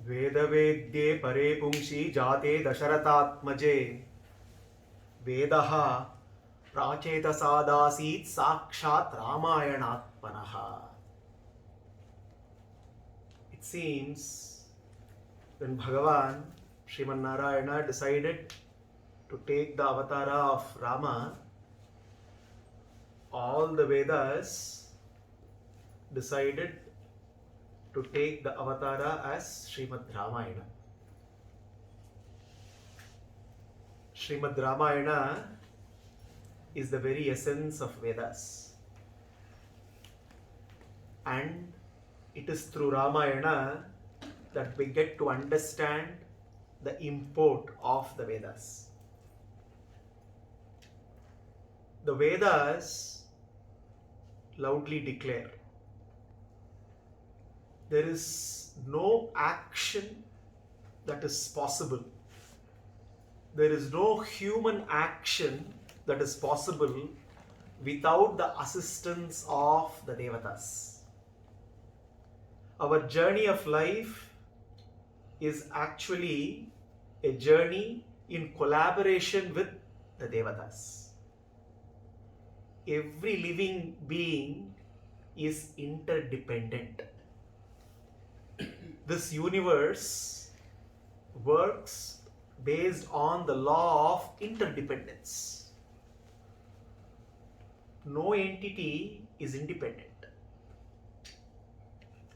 वेदवेद्ये परे पुंसि जाते दशरथात्मजे वेदः प्राचेतसादासीत् साक्षात् रामायणात्मनः. It seems when Bhagavan Sriman Narayana decided to take the avatara of Rama, all the Vedas decided to take the avatara as Srimad Ramayana. Srimad Ramayana is the very essence of Vedas, and it is through Ramayana that we get to understand the import of the Vedas. The Vedas loudly declare there is no action that is possible. There is no human action that is possible without the assistance of the Devatas. Our journey of life is actually a journey in collaboration with the Devatas. Every living being is interdependent. This universe works based on the law of interdependence. No entity is independent.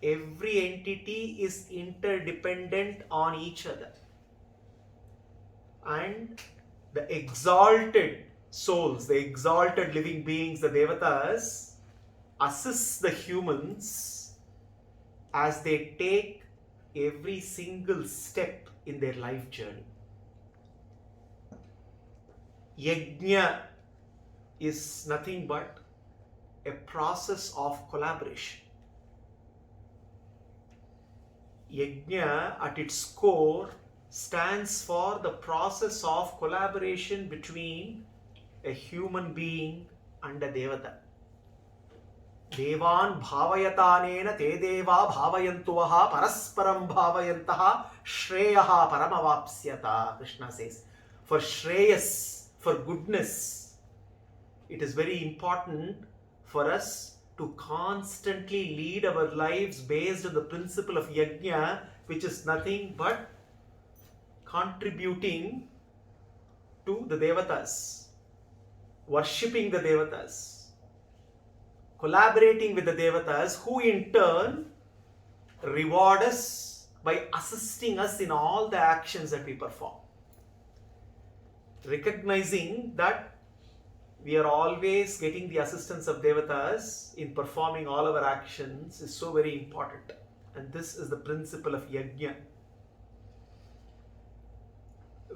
Every entity is interdependent on each other. And the exalted souls, the exalted living beings, the Devatas, assist the humans as they take every single step in their life journey. Yajna is nothing but a process of collaboration. Yajna at its core stands for the process of collaboration between a human being and a Devata. Devan bhavayatanena te deva bhavayantuvaha parasparam bhavayantaha shreyaha paramavapsyata. Krishna says, for shreyas, for goodness, it is very important for us to constantly lead our lives based on the principle of yajna, which is nothing but contributing to the Devatas, worshipping the Devatas, collaborating with the Devatas, who in turn reward us by assisting us in all the actions that we perform. Recognizing that we are always getting the assistance of Devatas in performing all our actions is so very important. And this is the principle of yajna.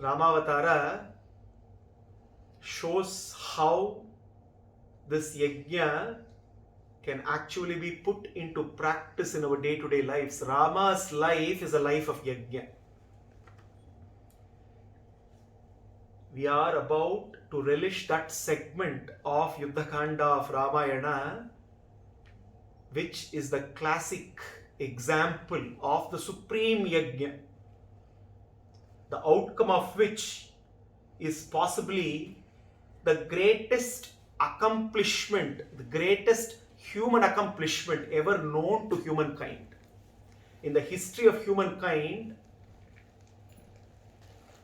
Ramavatara shows how this yajna can actually be put into practice in our day-to-day lives. Rama's life is a life of yajna. We are about to relish that segment of Yuddha kanda of Ramayana, which is the classic example of the supreme yajna, the outcome of which is possibly the greatest accomplishment, the greatest human accomplishment ever known to humankind. In the history of humankind,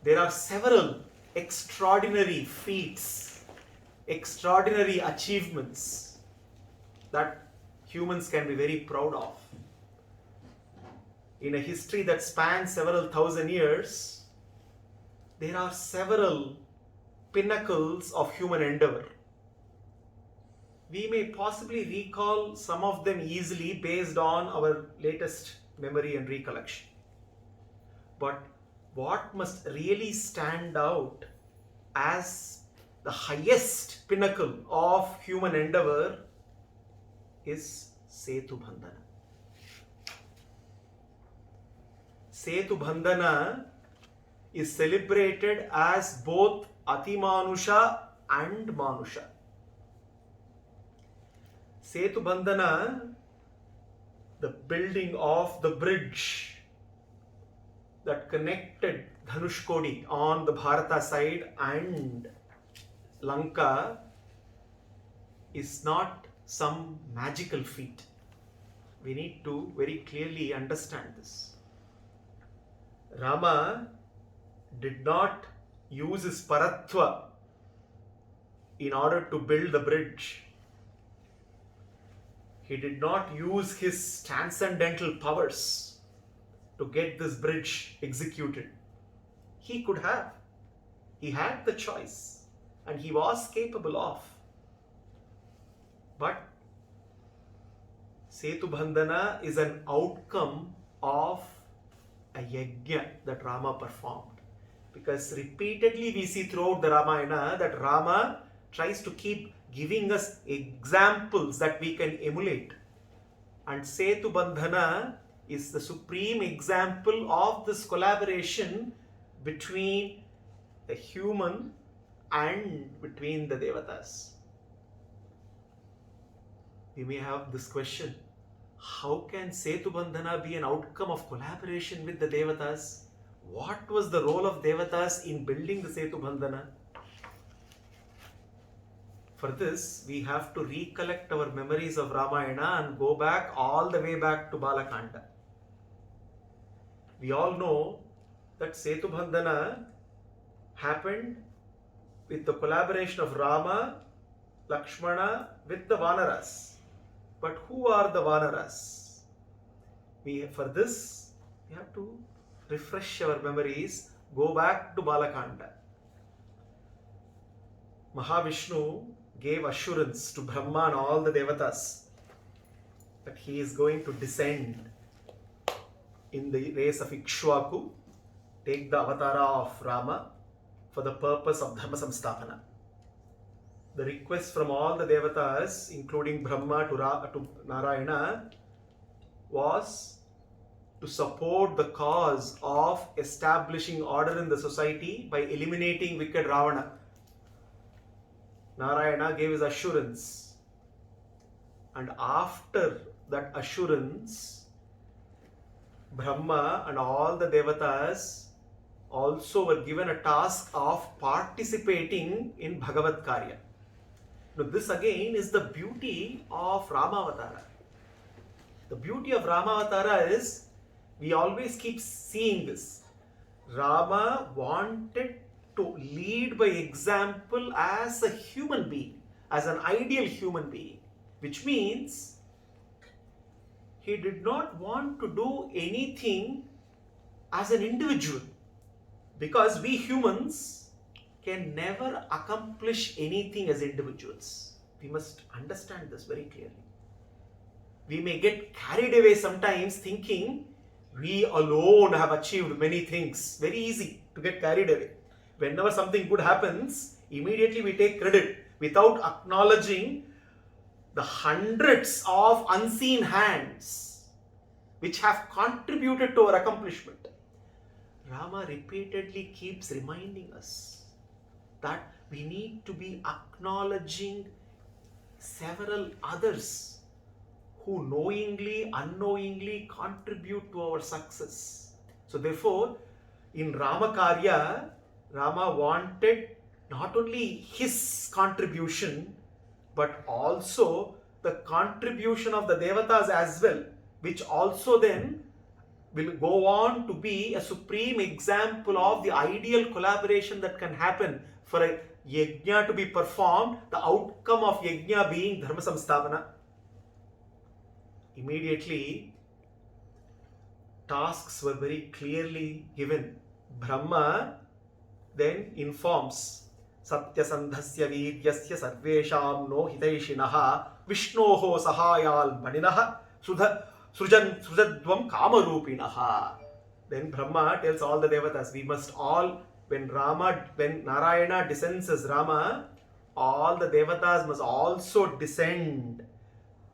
there are several extraordinary feats, extraordinary achievements that humans can be very proud of. In a history that spans several thousand years, there are several pinnacles of human endeavor. We may possibly recall some of them easily based on our latest memory and recollection. But what must really stand out as the highest pinnacle of human endeavor is setu bandhana. Setu bandhana is celebrated as both Atimanusha and Manusha. Setu bandhana, the building of the bridge, that connected Dhanushkodi on the Bharata side and Lanka is not some magical feat. We need to very clearly understand this. Rama did not use his paratva in order to build the bridge. He did not use his transcendental powers to get this bridge executed. He could have. He had the choice and he was capable of. But Setu Bandhana is an outcome of a yajna that Rama performed. Because repeatedly we see throughout the Ramayana that Rama tries to keep giving us examples that we can emulate. And Setu Bandhana is the supreme example of this collaboration between the human and between the Devatas. We may have this question: how can Setu Bandhana be an outcome of collaboration with the Devatas? What was the role of Devatas in building the Setu Bandhana? For this, we have to recollect our memories of Ramayana and go back all the way back to Balakanda. We all know that Setu Bandhana happened with the collaboration of Rama, Lakshmana with the Vanaras. But who are the Vanaras? For this, we have to refresh our memories, go back to Balakanda. Mahavishnu gave assurance to Brahma and all the Devatas that he is going to descend in the race of Ikshwaku, take the avatara of Rama for the purpose of Dharma Samstapana. The request from all the Devatas, including Brahma to Narayana, was to support the cause of establishing order in the society by eliminating wicked Ravana. Narayana gave his assurance, and after that assurance, Brahma and all the Devatas also were given a task of participating in Bhagavat Karya. Now this again is the beauty of Ramavatara. The beauty of Ramavatara is, we always keep seeing this. Rama wanted to lead by example as a human being, as an ideal human being, which means he did not want to do anything as an individual, because we humans can never accomplish anything as individuals. We must understand this very clearly. We may get carried away sometimes thinking we alone have achieved many things. Very easy to get carried away. Whenever something good happens, immediately we take credit without acknowledging the hundreds of unseen hands which have contributed to our accomplishment. Rama repeatedly keeps reminding us that we need to be acknowledging several others who knowingly, unknowingly contribute to our success. So therefore, in Ramakarya, Rama wanted not only his contribution, but also the contribution of the Devatas as well, which also then will go on to be a supreme example of the ideal collaboration that can happen for a yajna to be performed, the outcome of yajna being Dharma Samstapana. Immediately, tasks were very clearly given. Brahma then informs Satyasandhasya Viryasya Sarvesham no Hitaishinaha Vishnoho Sahayal Maninaha Srujadvam Kamarupinaha. Then Brahma tells all the Devatas, we must all, when Narayana descends as Rama, all the Devatas must also descend,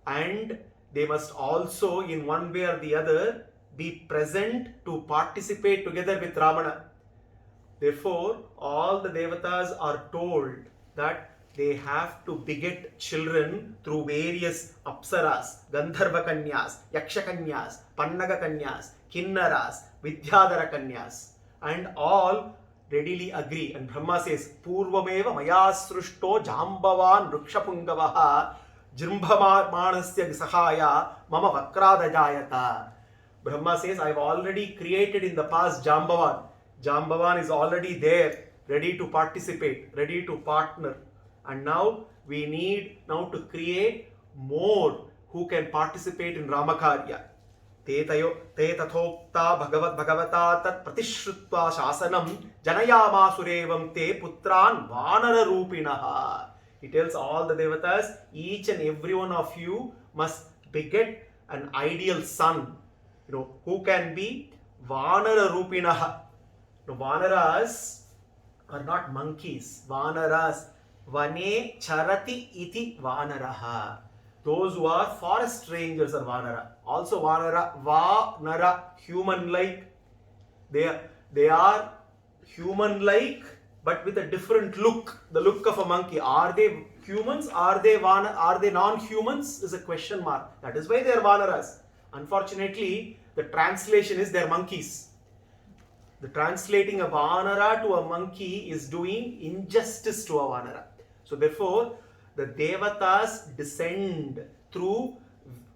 and they must also, in one way or the other, be present to participate together with Ramana. Therefore, all the Devatas are told that they have to beget children through various apsaras, Gandharva Kanyas, Yaksha Kanyas, Pannaga Kanyas, Kinnaras, Vidyadhara Kanyas, and all readily agree. And Brahma says, Purvameva Maya Srushto Jambavan Rukshapungavaha Jimbhamanasya Sahaya Mama Vakradajayata. Brahma says, I've already created in the past Jambavan. Jambavan is already there, ready to participate, ready to partner. And now we need now to create more who can participate in Ramakarya. Te tathokta bhagavata tat pratishrutva shasanam janayama surevam te putran vanara rupinaha. He tells all the devatas, each and every one of you must beget an ideal son, who can be vanara rupinaha. Vanaras are not monkeys. Vanaras, vane charati iti vanaraha. Those who are forest rangers are vanara. Also vanara, vanara, human-like. They are human-like, but with a different look. The look of a monkey. Are they humans? Are they non-humans? Is a question mark. That is why they are vanaras. Unfortunately, the translation is they are monkeys. The translating a vanara to a monkey is doing injustice to a vanara. So therefore, the devatas descend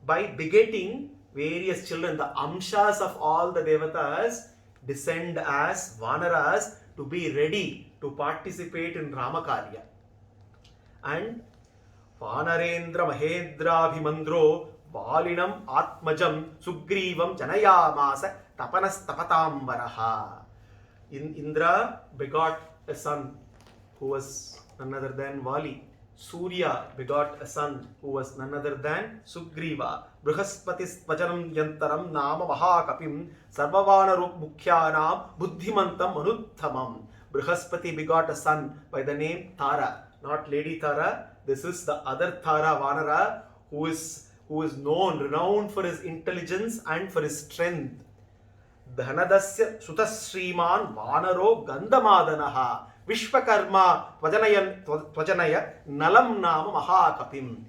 by begetting various children. The amshas of all the devatas descend as vanaras to be ready to participate in Ramakarya. And Vanarendra Mahedra Bhimandro Valinam Atmajam Sugrivam Janayamasa Tapanas Tapatambaraha. Indra begot a son who was none other than Vali. Surya begot a son who was none other than Sugriva. Brihaspatis Vajanam Yantaram Nama Mahakapim Sarvavanarup Mukhyanam Buddhimantam Manuttamam. Brihaspati begot a son by the name Tara, not Lady Tara. This is the other Tara Vanara who is renowned for his intelligence and for his strength. Dhanadasya Sutasriman Vanaro Gandamadanaha Vishwakarma Tvajanaya Nalam Nama Mahakapim.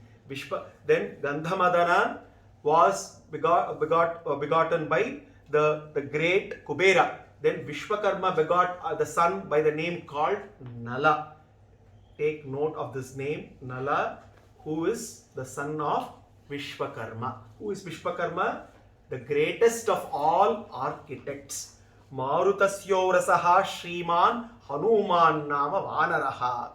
Then Gandhamadana was begotten by the great Kubera. Then Vishwakarma begot the son by the name called Nala. Take note of this name, Nala, who is the son of Vishwakarma. Who is Vishwakarma? The greatest of all architects. Marutasyorasaha Shriman Hanuman Nama Vanaraha.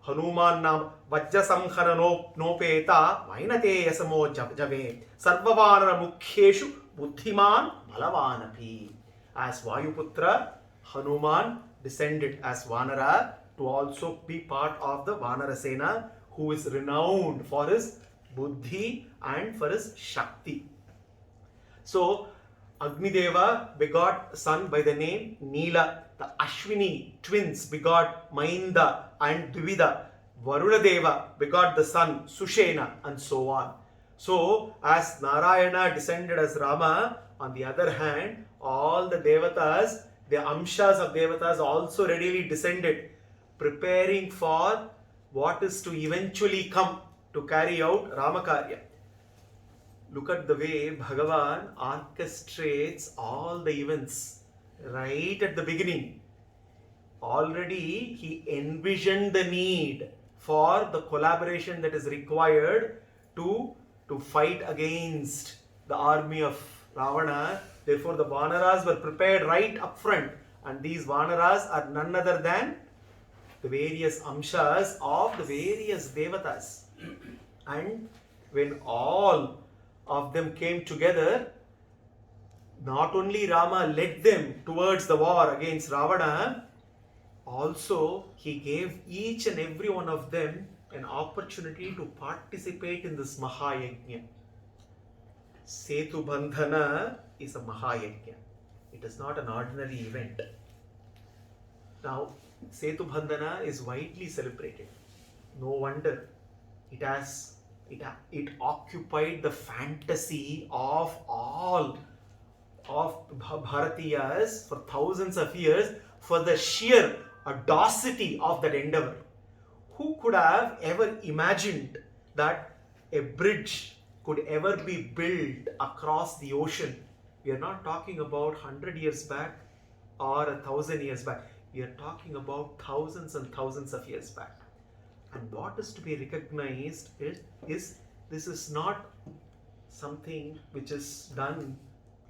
Hanuman Nama Vajjasamhara Nopeta Vainate Yasamo Jave Sarvavanara Mukhyeshu Buddhiman Malavanapi. As Vayuputra, Hanuman descended as Vanara to also be part of the Vanarasena, who is renowned for his buddhi and for his shakti. So, Agnideva begot a son by the name Neela. The Ashwini twins begot Mainda and Dvida. Varunadeva begot the son Sushena, and so on. So, as Narayana descended as Rama, on the other hand, all the devatas, the amshas of devatas also readily descended, preparing for what is to eventually come to carry out Ramakarya. Look at the way Bhagavan orchestrates all the events right at the beginning. Already he envisioned the need for the collaboration that is required to fight against the army of Ravana. Therefore, the Vanaras were prepared right up front, and these Vanaras are none other than the various amshas of the various devatas. And when all of them came together, not only Rama led them towards the war against Ravana, also he gave each and every one of them an opportunity to participate in this Mahayajna. Setu Bandhana is a Mahayajna. It is not an ordinary event. Now, Setu Bandhana is widely celebrated. No wonder it occupied the fantasy of all of Bharatiyas for thousands of years for the sheer audacity of that endeavor. Who could have ever imagined that a bridge could ever be built across the ocean We are not talking about 100 years back or 1,000 years back. We are talking about thousands and thousands of years back. And what is to be recognized is this is not something which is done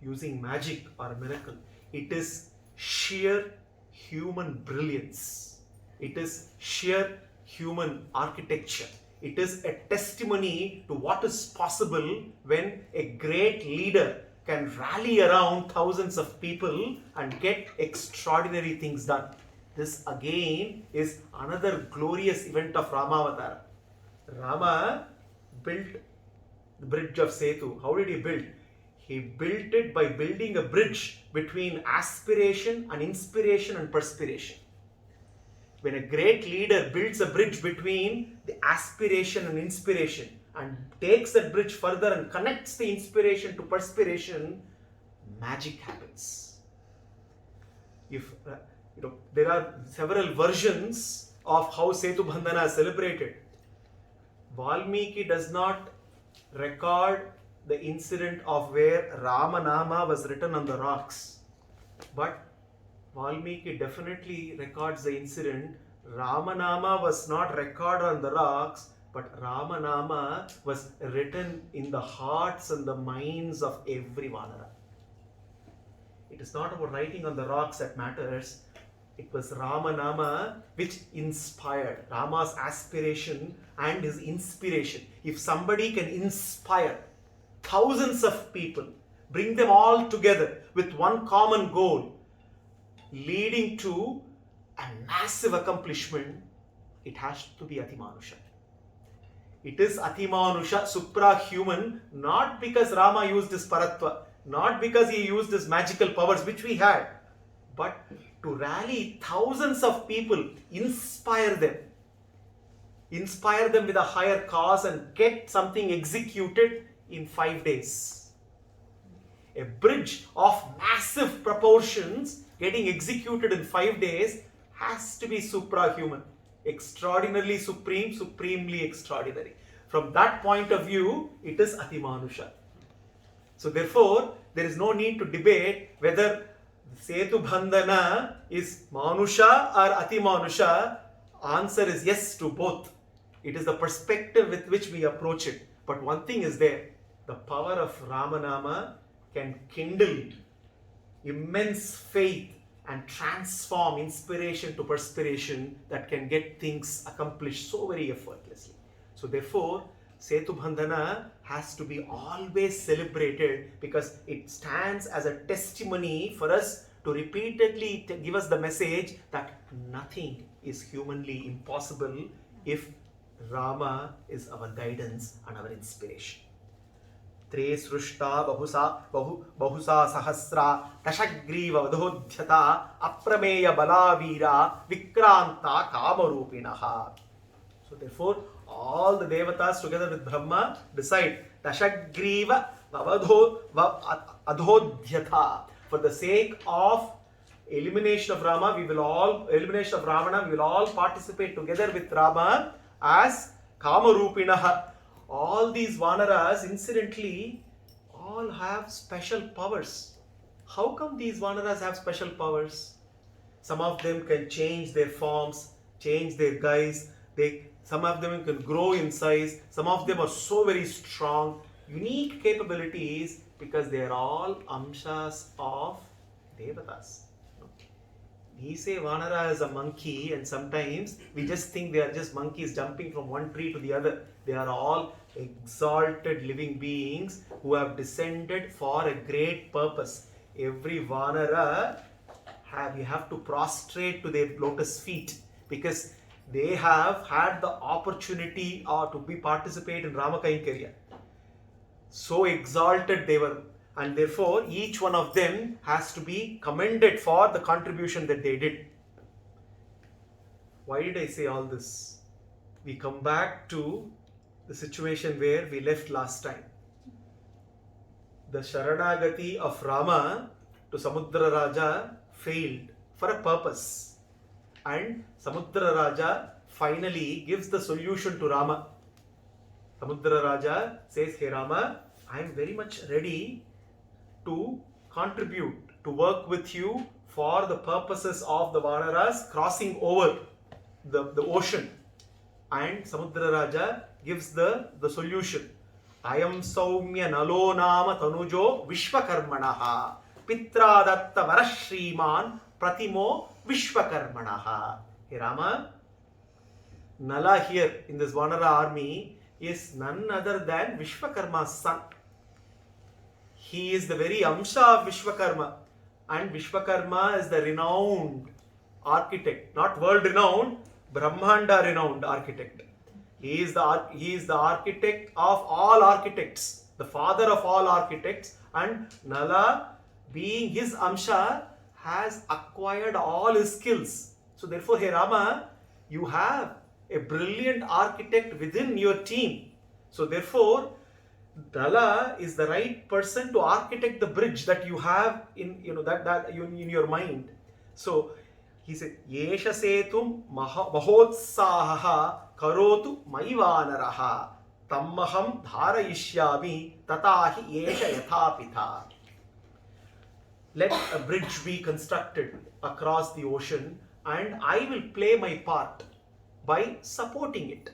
using magic or miracle. It is sheer human brilliance. It is sheer human architecture. It is a testimony to what is possible when a great leader can rally around thousands of people and get extraordinary things done. This again is another glorious event of Ramavatara. Rama built the bridge of Setu. How did he build? He built it by building a bridge between aspiration and inspiration and perspiration. When a great leader builds a bridge between the aspiration and inspiration and takes that bridge further and connects the inspiration to perspiration, magic happens. If there are several versions of how Setu Bandhana is celebrated. Valmiki does not record the incident of where Ramanama was written on the rocks, but Valmiki definitely records the incident. Ramanama was not recorded on the rocks, but Ramanama was written in the hearts and the minds of every Vanara. It is not about writing on the rocks that matters. It was Ramanama which inspired Rama's aspiration and his inspiration. If somebody can inspire thousands of people, bring them all together with one common goal, leading to a massive accomplishment, it has to be Atimanusha. It is Atimanusha, suprahuman, not because Rama used his paratva, not because he used his magical powers, which we had, but to rally thousands of people, inspire them with a higher cause and get something executed in 5 days. A bridge of massive proportions getting executed in 5 days has to be suprahuman, extraordinarily supreme, supremely extraordinary. From that point of view, it is Atimanusha. So therefore, there is no need to debate whether Setu Bandhana is Manusha or Atimanusha. Answer is yes to both. It is the perspective with which we approach it. But one thing is there, the power of Ramanama can kindle immense faith and transform inspiration to perspiration that can get things accomplished so very effortlessly. So therefore, Setu Bandhana has to be always celebrated because it stands as a testimony for us to repeatedly give us the message that nothing is humanly impossible if Rama is our guidance and our inspiration. Tre srushta bahusa sahasra dashagriva vadhodhyata aprameya balavira vikranta kamarupinaha. So therefore, all the devatas together with Brahma decide dashagriva adhodhyata. For the sake of elimination of Ravana, we will all participate together with Rama as kamarupinaha. All these Vanaras, incidentally, all have special powers. How come these Vanaras have special powers? Some of them can change their forms, change their guise. Some of them can grow in size. Some of them are so very strong, unique capabilities because they are all amshas of Devatas. We say Vanara is a monkey, and sometimes we just think they are just monkeys jumping from one tree to the other. They are all exalted living beings who have descended for a great purpose. Every Vanara you have to prostrate to their lotus feet because they have had the opportunity to participate in Ramakainkariya. So exalted they were. And therefore, each one of them has to be commended for the contribution that they did. Why did I say all this? We come back to the situation where we left last time. The Sharanagati of Rama to Samudra Raja failed for a purpose. And Samudra Raja finally gives the solution to Rama. Samudra Raja says, "Hey Rama, I am very much ready to contribute to work with you for the purposes of the Vanaras crossing over the ocean. And Samudra Raja gives the solution. Ayam Saumya Nalo Nama Tanujo Vishwakarmanaha Pitradatta Varashriman Pratimo Vishwakarmanaha. Hey Rama, Nala here in this Vanara army is none other than Vishwakarma's son. He is the very Amsha of Vishwakarma, and Vishwakarma is the renowned architect, not world renowned, Brahmanda renowned architect. He is the architect of all architects, the father of all architects, and Nala, being his Amsha, has acquired all his skills. So therefore, hey Rama, you have a brilliant architect within your team. So therefore, Nala is the right person to architect the bridge that you have in your mind. So he said, Yesha setum mahotsaha karotu maivanaraha tammaham dharayishyami tatahi yesha yathapitha. Let a bridge be constructed across the ocean, and I will play my part by supporting it.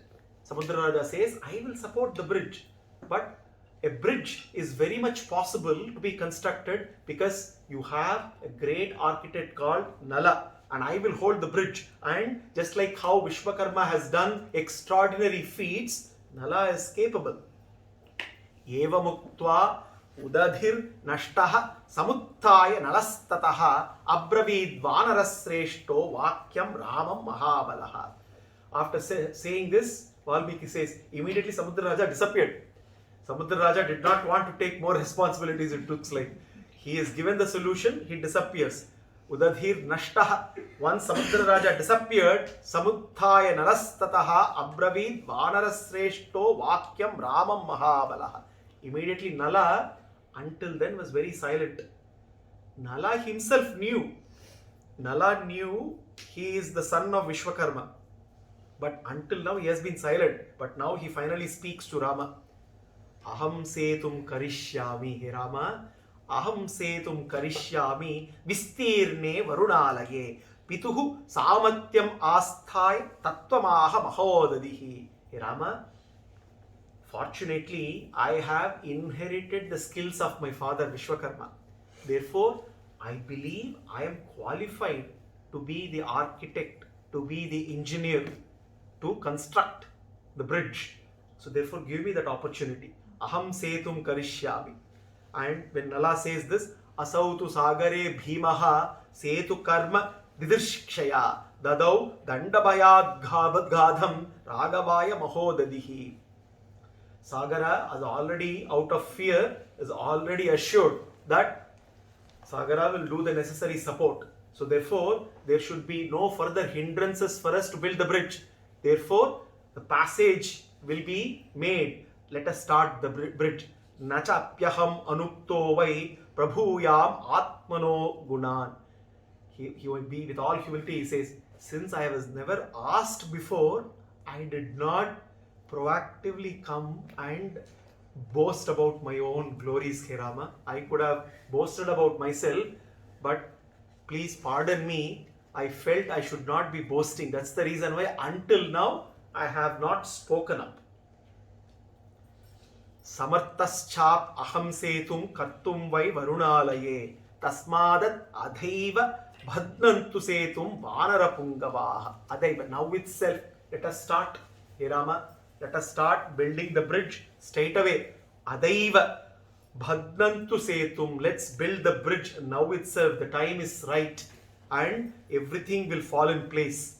Samudra Raja says, I will support the bridge. But a bridge is very much possible to be constructed because you have a great architect called Nala, and I will hold the bridge. And just like how Vishwakarma has done extraordinary feats, Nala is capable. Eva muktva udadhir nashtaha samuttaya nalastataha abravid vanarasreshto vakyam ramam mahabalaha. After saying this, Valmiki says, immediately Samudra Raja disappeared. Samudra Raja did not want to take more responsibilities, it looks like. He is given the solution, he disappears. Udadhir nashtaha. Once Samudra Raja disappeared, Samuttaya narastataha abravid vanarasreshto vakyam ramam mahabalaha. Immediately Nala, until then, was very silent. Nala himself knew. Nala knew he is the son of Vishwakarma. But until now he has been silent. But now he finally speaks to Rama. Aham setum karishyami, he Rama. Aham setum karishyami vistirne varunalaye pituhu samatyam asthai tattvamaha mahodadihi. He Rama, fortunately, I have inherited the skills of my father Vishwakarma. Therefore, I believe I am qualified to be the architect, to be the engineer, to construct the bridge. So therefore, give me that opportunity. Aham setum karishyami. And when Nala says this, asautu sagare bhimaha setu karma didirshkshaya dadau dandabhayadghadham ragavaya mahodadihi. Sagara is already out of fear, is already assured that Sagara will do the necessary support. So therefore, there should be no further hindrances for us to build the bridge. Therefore, the passage will be made. Let us start the bridge. Nachapyaham anukto vai prabhuyam atmano gunan. He will be with all humility. He says, since I was never asked before, I did not proactively come and boast about my own glories, He Rama. I could have boasted about myself, but please pardon me. I felt I should not be boasting. That's the reason why until now I have not spoken up. Samartaschap aham setum kartum vai varunalaye tasmadat adhaiva bhadnantu setum vanarapungavaha. Adhaiva. Now itself, let us start, He Rama. Let us start building the bridge straight away. Adhaiva bhadnantu setum. Let's build the bridge now itself. The time is right. And everything will fall in place.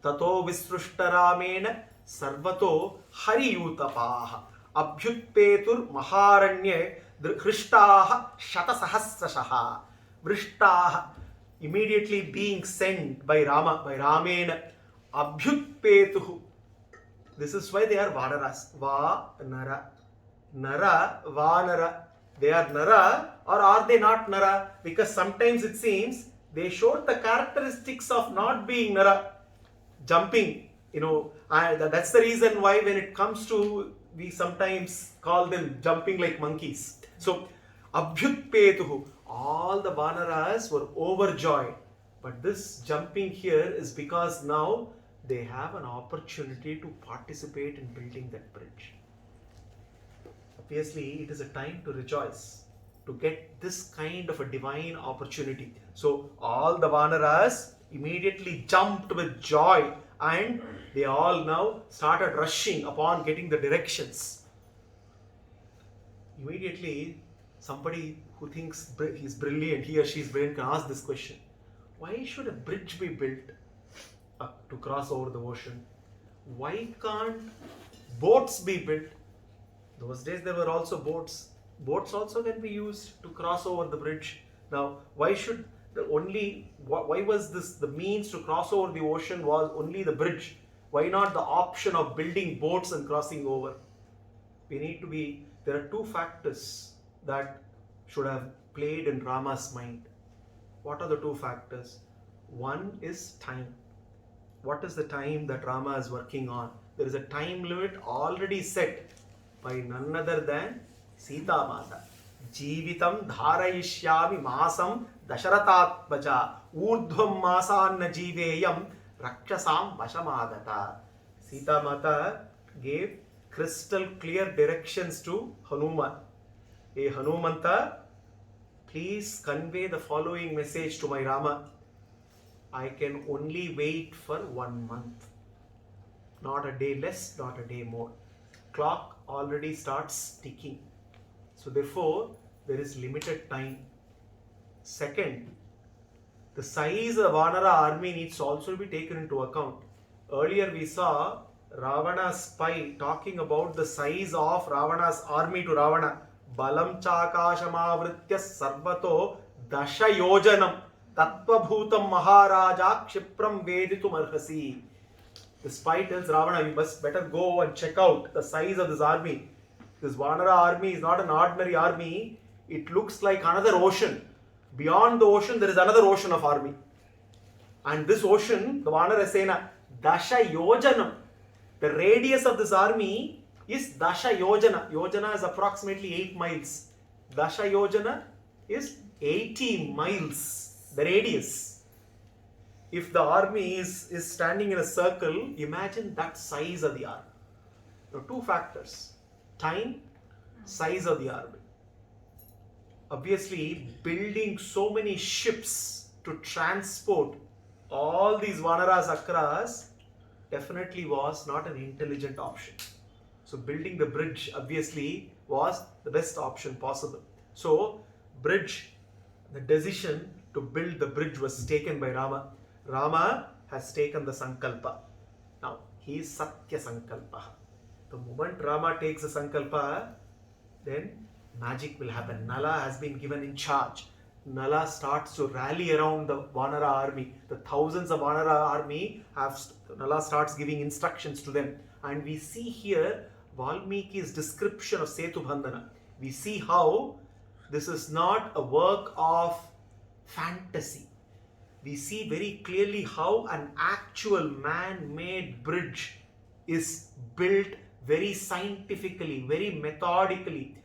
Tato visrushtaramena sarvato hariyutapaha abhyutpetur maharanye dhrishtaha shatasahasrashaha. Vrishtaha, immediately being sent by Rama, by Ramena. Abhyutpetuhu. This is why they are Vanaras. Va-nara. Nara, Vanara. They are Nara, or are they not Nara? Because sometimes it seems they showed the characteristics of not being Nara. Jumping, that's the reason why when it comes to, we sometimes call them jumping like monkeys. So, Abhyutpetuhu. All the Vanaras were overjoyed. But this jumping here is because now they have an opportunity to participate in building that bridge. Obviously, it is a time to rejoice, to get this kind of a divine opportunity. So all the Vanaras immediately jumped with joy, and they all now started rushing upon getting the directions. Immediately, somebody who thinks he's brilliant, he or she is brilliant, can ask this question: why should a bridge be built to cross over the ocean? Why can't boats be built? Those days there were also boats. Boats also can be used to cross over the bridge. Now, why was this the means to cross over the ocean was only the bridge? Why not the option of building boats and crossing over? There are two factors that should have played in Rama's mind. What are the two factors? One is time. What is the time that Rama is working on? There is a time limit already set by none other than Sita Mata. Jeevitam dharayishyami masam dasharathatmaja urdhvam masanna jeeveyam rakshasam vashamadata. Sita Mata gave crystal clear directions to Hanuman. Hey Hanumanta, please convey the following message to my Rama. I can only wait for 1 month. Not a day less, not a day more. Clock already starts ticking. So therefore, there is limited time. Second, the size of Vanara army needs to also be taken into account. Earlier we saw Ravana's spy talking about the size of Ravana's army to Ravana. Balam chakashamavritya sarvato dasha yojanam tattvabhutam maharaja kshipram veditum arhasi. The spy tells Ravana, you must better go and check out the size of this army. This Vanara army is not an ordinary army. It looks like another ocean. Beyond the ocean, there is another ocean of army. And this ocean, the Vanara Sena, Dasha Yojanam. The radius of this army is Dasha Yojana. Yojana is approximately 8 miles. Dasha Yojana is 80 miles. The radius. If the army is standing in a circle, imagine that size of the army. There are two factors. Time, size of the army. Obviously, building so many ships to transport all these Vanaras across definitely was not an intelligent option. So building the bridge obviously was the best option possible. So the decision to build the bridge was taken by Rama. Rama has taken the sankalpa. Now, he is Satya Sankalpa. The moment Rama takes the sankalpa, then magic will happen. Nala has been given in charge. Nala starts to rally around the Vanara army. The thousands of Vanara army Nala starts giving instructions to them. And we see here Valmiki's description of Setu Bandhana. We see how this is not a work of fantasy. We see very clearly how an actual man-made bridge is built very scientifically, very methodically.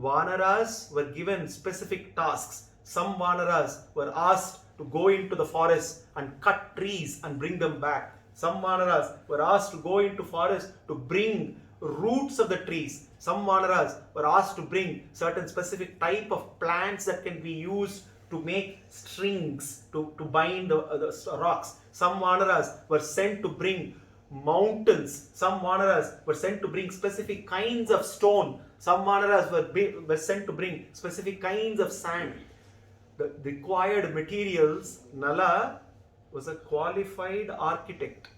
Vanaras were given specific tasks. Some Vanaras were asked to go into the forest and cut trees and bring them back. Some Vanaras were asked to go into forest to bring roots of the trees. Some Vanaras were asked to bring certain specific type of plants that can be used to make strings to bind the rocks. Some Vanaras were sent to bring mountains. Some Vanaras were sent to bring specific kinds of stone. Some Vanaras were sent to bring specific kinds of sand. The required materials, Nala was a qualified architect.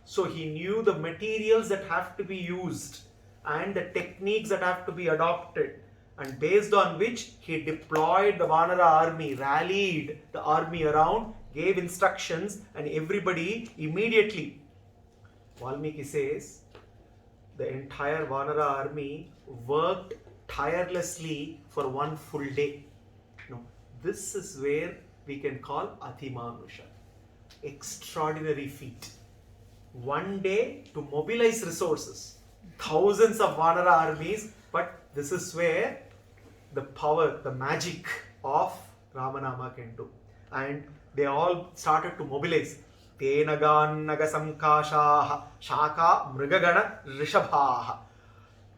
So he knew the materials that have to be used and the techniques that have to be adopted, and based on which he deployed the Vanara army, rallied the army around, gave instructions, and everybody immediately, Valmiki says, the entire Vanara army worked tirelessly for 1 full day. Now, this is where we can call Atimanusha. Extraordinary feat. 1 day to mobilize resources. Thousands of Vanara armies, but this is where the power, the magic of Ramanama can do. And they all started to mobilize. Tenagannaga samkashaha shaka mrigagana rishabhaha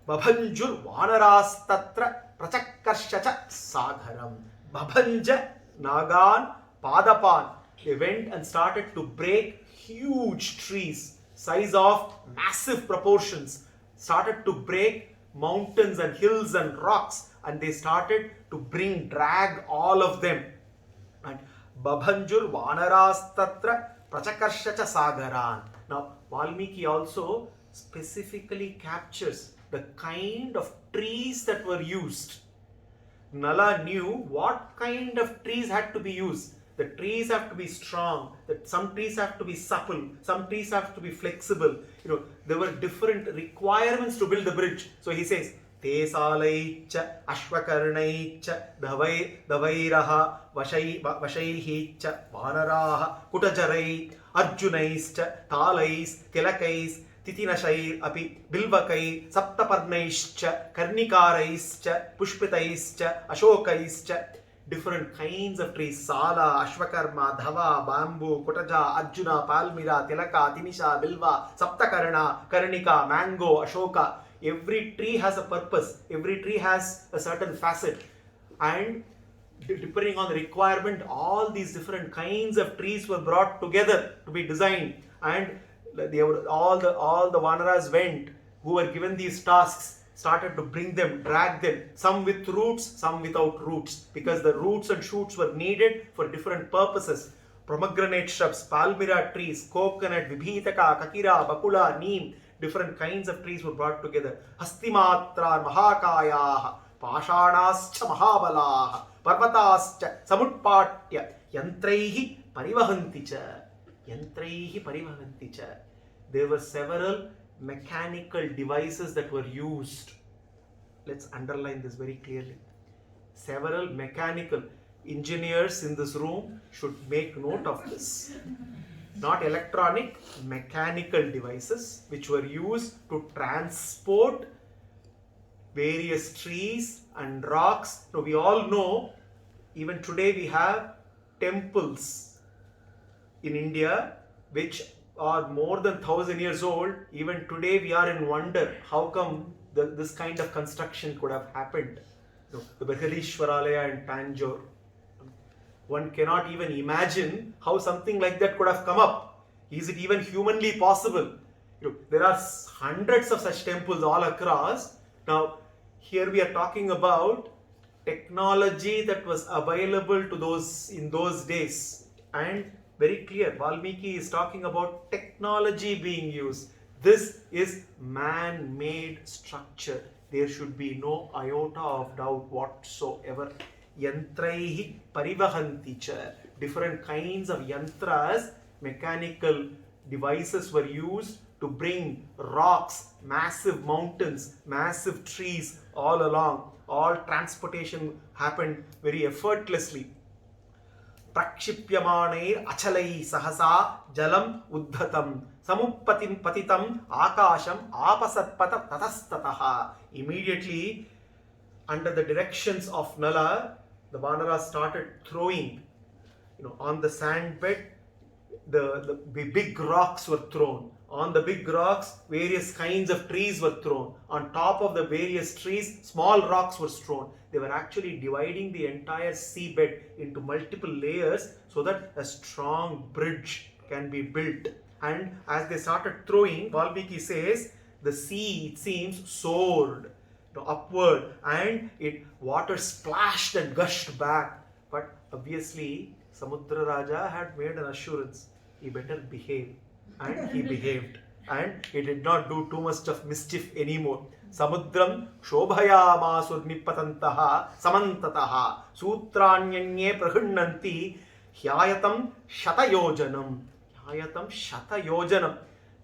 babhanjur vanarastatra prachakkarshacha sagaram. Babhanja nagan padapan. They went and started to break huge trees, size of massive proportions, started to break mountains and hills and rocks, and they started to drag all of them. And Babhanjur Vanarastatra Prachakarshacha Sagaran. Now, Valmiki also specifically captures the kind of trees that were used. Nala knew what kind of trees had to be used. The trees have to be strong, that some trees have to be supple, some trees have to be flexible. There were different requirements to build the bridge. So he says, Tesalaicha, Ashvakarnaicha, Davairaha, Vashaihicha, Vanaraha, Kutajarai, Arjunaischa, Talais, Tilakais, Titinashair, Api, Bilvakai, Saptaparnaischa, Karnikaraischa, Pushpitaischa, Ashokaischa. Different kinds of trees, Sala, Ashvakarma, Dhava, Bamboo, Kotaja, Arjuna, Palmira, Tilaka, Tinisha, Bilva, Saptakarna, Karnika, Mango, Ashoka. Every tree has a purpose. Every tree has a certain facet. And depending on the requirement, all these different kinds of trees were brought together to be designed. And all the Vanaras went, who were given these tasks, started to bring them, drag them, some with roots, some without roots, because the roots and shoots were needed for different purposes. Pomegranate shrubs, palmyra trees, coconut, vibhitaka, kakira, bakula, neem, different kinds of trees were brought together. Hastimatra, mahakaya, pashanascha mahabalaha, parvatascha, samutpatya, yantraihi parivahanticha. Yantraihi parivahanticha. There were several mechanical devices that were used. Let's underline this very clearly. Several mechanical engineers in this room should make note of this. Not electronic, mechanical devices which were used to transport various trees and rocks. Now, we all know, even today we have temples in India which are more than 1,000 years old. Even today we are in wonder how come this kind of construction could have happened. The Brihadeeshwaralaya in Tanjore. One cannot even imagine how something like that could have come up. Is it even humanly possible? There are hundreds of such temples all across. Now, here we are talking about technology that was available to those in those days. And very clear, Valmiki is talking about technology being used. This is man-made structure. There should be no iota of doubt whatsoever. Yantraihi parivahanticha. Different kinds of yantras, mechanical devices were used to bring rocks, massive mountains, massive trees all along. All transportation happened very effortlessly. Prakshipyamaneir achalai sahasa jalam uddhatam samuppatim patitam akasham apasatpata tatastataha. Immediately, under the directions of Nala, the Vanaras started throwing, on the sand bed, the big rocks were thrown. On the big rocks, various kinds of trees were thrown. On top of the various trees, small rocks were thrown. They were actually dividing the entire seabed into multiple layers so that a strong bridge can be built. And as they started throwing, Valmiki says, the sea, it seems, soared upward, and water splashed and gushed back. But obviously, Samudra Raja had made an assurance. He better behave. And he behaved. And he did not do too much of mischief anymore. Samudram shobhayamasur nipatantaha samantataha sutranyanye prahunnanti hyayatam shatayojanam. Hyayatam shatayojanam.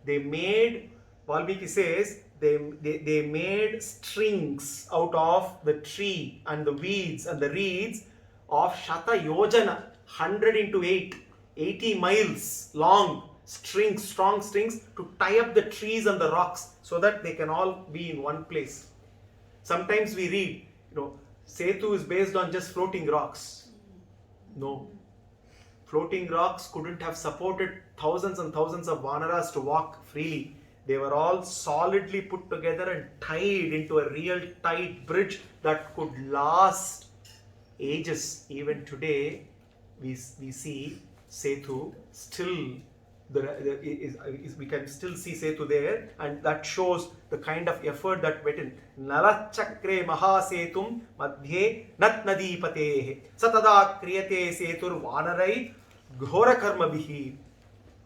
They made, Valmiki says, they made strings out of the tree and the weeds and the reeds of Shatayojana, 100 into 8, 80 miles long strings, strong strings to tie up the trees and the rocks so that they can all be in one place. Sometimes we read, Setu is based on just floating rocks. No. Floating rocks couldn't have supported thousands and thousands of Vanaras to walk freely. They were all solidly put together and tied into a real tight bridge that could last ages. Even today, we see Setu still. We can still see Setu there, and that shows the kind of effort that went in. Nalachakre mahasetum madhye nat nadipatehe satada kriyate setur vanarai ghora karma bihi.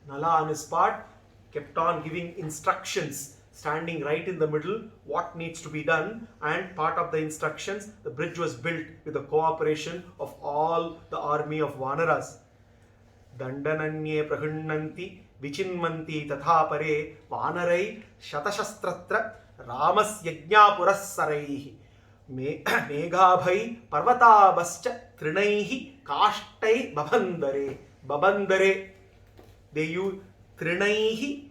Nala on his part kept on giving instructions, standing right in the middle, what needs to be done, and part of the instructions, the bridge was built with the cooperation of all the army of Vanaras. Dandananye prahunnanti vichinmanti tatha pare vanarai shatashastatra ramas yajnapuras meghabhai parvatabascha trinaihi kashtai babandare. They use trinaihi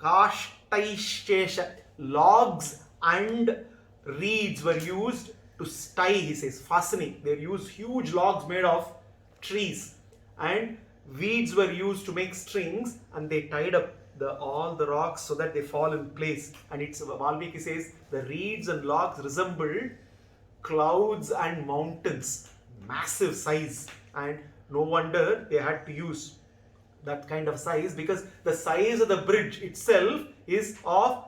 kashtaishesha. Logs and reeds were used to tie, he says, fastening. They used huge logs made of trees, and weeds were used to make strings, and they tied up all the rocks so that they fall in place. And it's, Valmiki says, the reeds and logs resembled clouds and mountains, massive size, and no wonder they had to use that kind of size, because the size of the bridge itself is of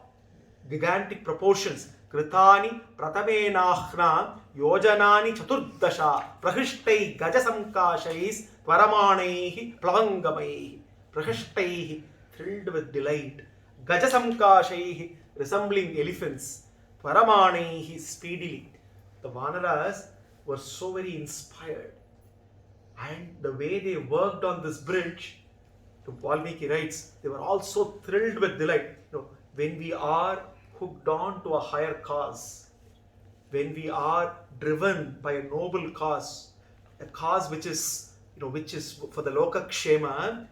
gigantic proportions. Kritani pratamenahna yojanani chaturdasha prahishtai gajasamkashais Paramanaihi plavangamaihi prahashtaihi, thrilled with delight. Gajasamkashaihi, resembling elephants. Paramanaihi, speedily. The Vanaras were so very inspired. And the way they worked on this bridge, to Valmiki writes, they were all so thrilled with delight. When we are hooked on to a higher cause, when we are driven by a noble cause, a cause which is for the Loka Kshema,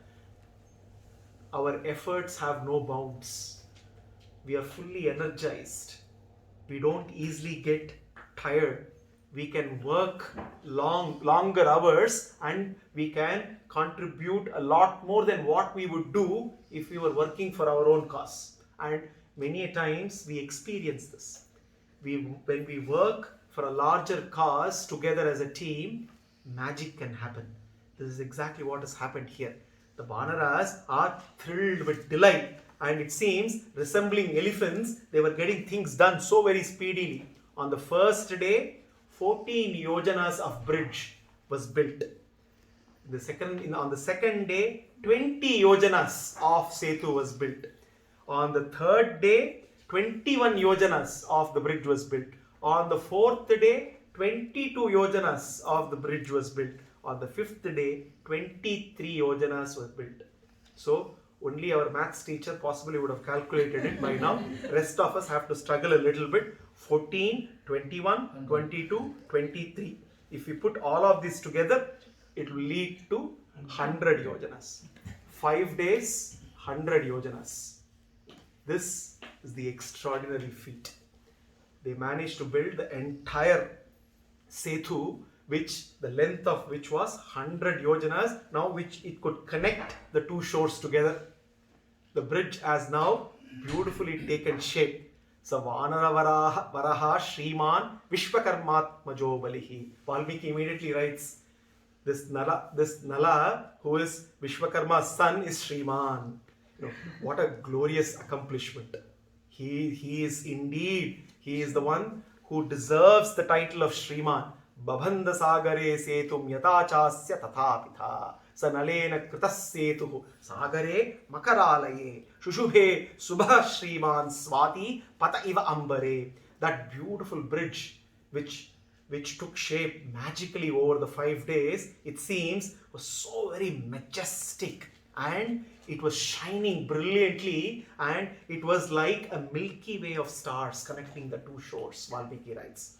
our efforts have no bounds. We are fully energized. We don't easily get tired. We can work longer hours, and we can contribute a lot more than what we would do if we were working for our own cause. And many times we experience this. When we work for a larger cause together as a team, magic can happen. This is exactly what has happened here. The Vanaras are thrilled with delight, and it seems, resembling elephants, they were getting things done so very speedily. On the first day, 14 yojanas of bridge was built. On the second day, 20 yojanas of setu was built. On the third day, 21 yojanas of the bridge was built. On the fourth day, 22 yojanas of the bridge was built. On the fifth day, 23 yojanas were built. So, only our maths teacher possibly would have calculated it by now. Rest of us have to struggle a little bit. 14, 21, 22, 23. If we put all of this together, it will lead to 100 yojanas. 5 days, 100 yojanas. This is the extraordinary feat. They managed to build the entire setu, which the length of which was 100 yojanas, now which it could connect the two shores together. The bridge has now beautifully taken shape. So Vanara Varaha Shriman Vishwakarmatmajo Balihi. Valmiki immediately writes, this Nala, who is Vishwakarma's son, is Shriman. What a glorious accomplishment. He is the one who deserves the title of Shriman. Babhanda sagare setum yatachasya tathapitha sanalena kritas setuhu sagare makaralaye shushubhe subha shriman swati pata iva ambare. That beautiful bridge which took shape magically over the 5 days, it seems, was so very majestic, and it was shining brilliantly, and it was like a Milky Way of stars connecting the two shores, Valmiki writes.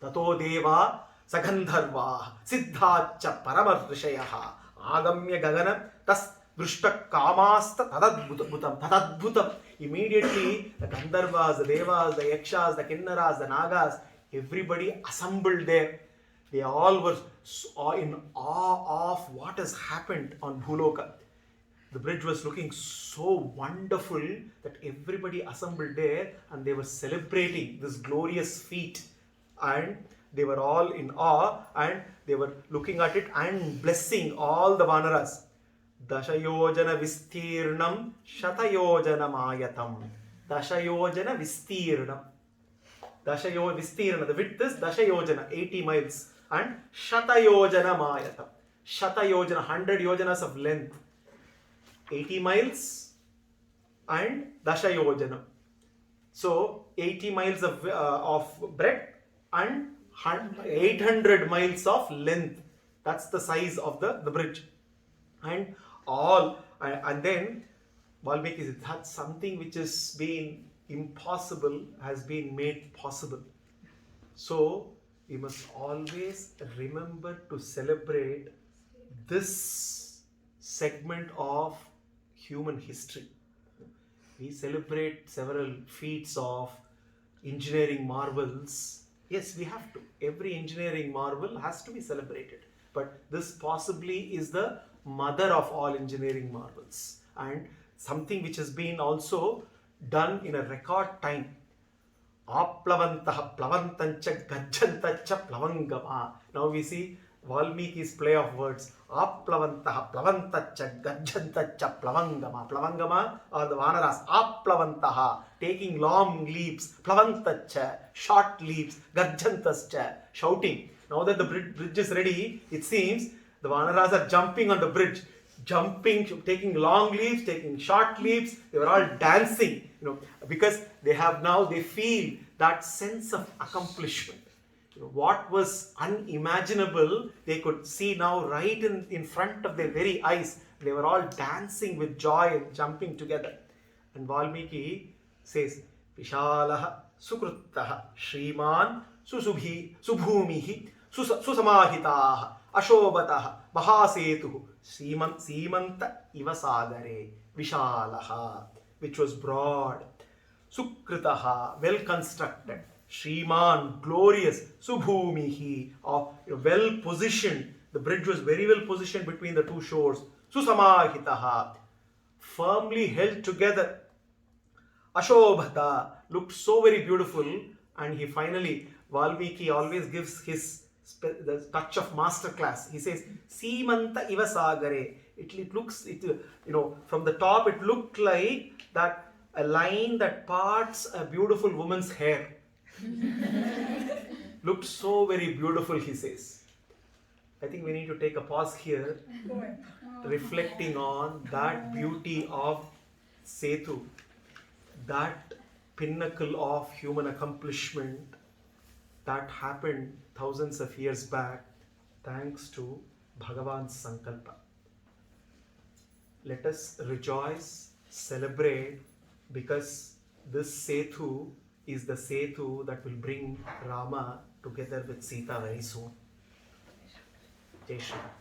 Tato deva sagandharva siddhacha paramarrishayaha agamya gagana tas drushta kamasta tadadbhutam. Immediately the Gandharvas, the Devas, the Yakshas, the Kinnaras, the Nagas Everybody assembled there. They all were in awe of what has happened on Bhuloka. The bridge was looking so wonderful that everybody assembled there and they were celebrating this glorious feat. And they were all in awe and they were looking at it and blessing all the Vanaras. Dashayojana vistirnam shatayojana mayatam. Dashayojana vistirnam. Vistirna, the width is Dashayojana, 80 miles. And Shatayojana mayatam. Shatayojana, 100 yojanas of length. 80 miles and Dashayojana. So 80 miles of breadth and 800 miles of length. That's the size of the bridge. And then Valmiki said, that's something which has been impossible has been made possible. So we must always remember to celebrate this segment of human history. We celebrate several feats of engineering marvels. Yes, we have to. Every engineering marvel has to be celebrated. But this possibly is the mother of all engineering marvels. And something which has been also done in a record time. Aplavantaha plavantancha gajjantacha plavangama. Now we see Valmiki's play of words. Aplavantaha plavantacha gajjantacha plavangama. Plavangama are the Vanaras. Aplavantaha, taking long leaps. Plavantacha, short leaps. Gajjantascha, shouting. Now that the bridge is ready, it seems the Vanaras are jumping on the bridge. Jumping, taking long leaps, taking short leaps. They were all dancing, because they feel that sense of accomplishment. What was unimaginable, they could see now right in front of their very eyes. They were all dancing with joy and jumping together. And Valmiki says, Vishalaha Sukruttaha Shriman Subhumihi Susamahitaha Ashobataha Mahasetu Simanta Ivasagare Vishalaha, which was broad. Sukritaha, well constructed. Shriman, glorious. Subhumihi, well positioned. The bridge was very well positioned between the two shores. Susamahitaha, firmly held together. Ashobhata, looked so very beautiful. And he finally, Valmiki always gives the touch of masterclass. He says, Simanta Ivasagare. It looks, from the top it looked like that a line that parts a beautiful woman's hair. Looked so very beautiful, he says. I think we need to take a pause here, reflecting on that beauty of setu, that pinnacle of human accomplishment that happened thousands of years back thanks to Bhagavan's Sankalpa. Let us rejoice, celebrate, because this setu is the setu that will bring Rama together with Sita very soon. Jai Shri Ram.